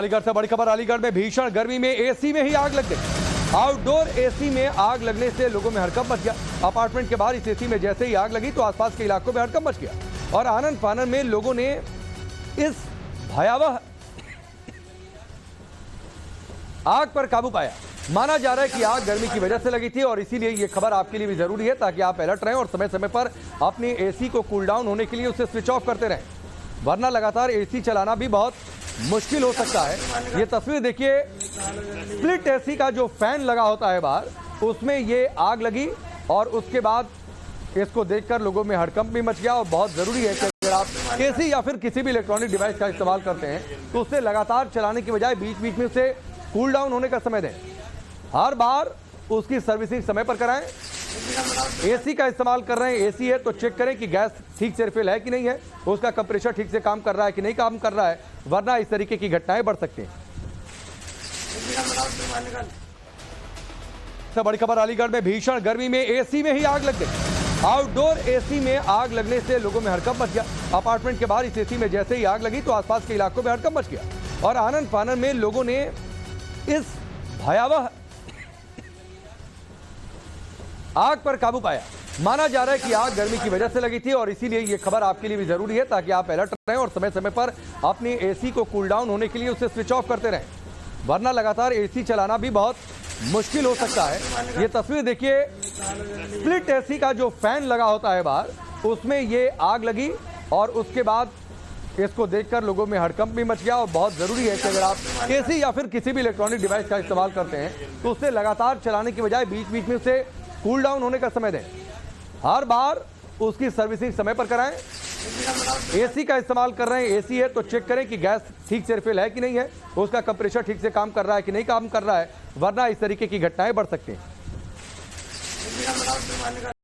अलीगढ़ से बड़ी खबर। अलीगढ़ में भीषण गर्मी में एसी में ही आग लग गई। आउटडोर एसी में आग लगने से लोगों में हड़कंप मच गया। अपार्टमेंट के बाहर इस एसी में जैसे ही आग लगी तो आसपास के इलाकों में हड़कंप मच गया और आनन फानन में लोगों ने इस भयावह आग पर काबू पाया। माना जा रहा है कि आग गर्मी की वजह से लगी थी और इसीलिए ये खबर आपके लिए भी जरूरी है ताकि आप अलर्ट रहें और समय समय पर अपनी एसी को कूल डाउन होने के लिए उसे स्विच ऑफ करते रहें, वरना लगातार एसी चलाना भी बहुत मुश्किल हो सकता है। ये तस्वीर देखिए, स्प्लिट एसी का जो फैन लगा होता है बाहर, उसमें ये आग लगी और उसके बाद इसको देखकर लोगों में हड़कंप भी मच गया। और बहुत जरूरी है कि अगर आप एसी या फिर किसी भी इलेक्ट्रॉनिक डिवाइस का इस्तेमाल करते हैं तो उसे लगातार चलाने की बजाय बीच बीच में उसे कूल डाउन होने का समय दें। हर बार उसकी सर्विसिंग समय पर कराएं। एसी का इस्तेमाल कर रहे हैं, एसी है तो चेक करें कि गैस ठीक से रिफिल है कि नहीं है, उसका कंप्रेशर ठीक से काम कर रहा है कि नहीं काम कर रहा है, वरना इस तरीके की घटनाएं बढ़ सकती हैं। सबसे बड़ी खबर। अलीगढ़ में भीषण गर्मी में एसी में ही आग लग गई। आउटडोर एसी में आग लगने से लोगों में हड़कंप मच गया। अपार्टमेंट के बाहर इस एसी में जैसे ही आग लगी तो आसपास के इलाकों में हड़कंप मच गया और आनन फानन में लोगों ने इस भयावह आग पर काबू पाया। माना जा रहा है कि आग गर्मी की वजह से लगी थी और इसीलिए ये खबर आपके लिए भी जरूरी है ताकि आप अलर्ट रहें और समय समय पर अपनी एसी को कूल डाउन होने के लिए उसे स्विच ऑफ करते रहें, वरना लगातार एसी चलाना भी बहुत मुश्किल हो सकता है। ये तस्वीर देखिए, स्प्लिट एसी का जो फैन लगा होता है बाहर, उसमें ये आग लगी और उसके बाद इसको देखकर लोगों में हड़कंप भी मच गया। और बहुत जरूरी है कि अगर आप एसी या फिर किसी भी इलेक्ट्रॉनिक डिवाइस का इस्तेमाल करते हैं तो उसे लगातार चलाने की बजाय बीच बीच में उसे कूल डाउन होने का समय दें। हर बार उसकी सर्विसिंग समय पर कराएं। एसी का इस्तेमाल कर रहे हैं, एसी है तो चेक करें कि गैस ठीक से रिफिल है कि नहीं है, उसका कंप्रेशर ठीक से काम कर रहा है कि नहीं काम कर रहा है, वरना इस तरीके की घटनाएं बढ़ सकती हैं।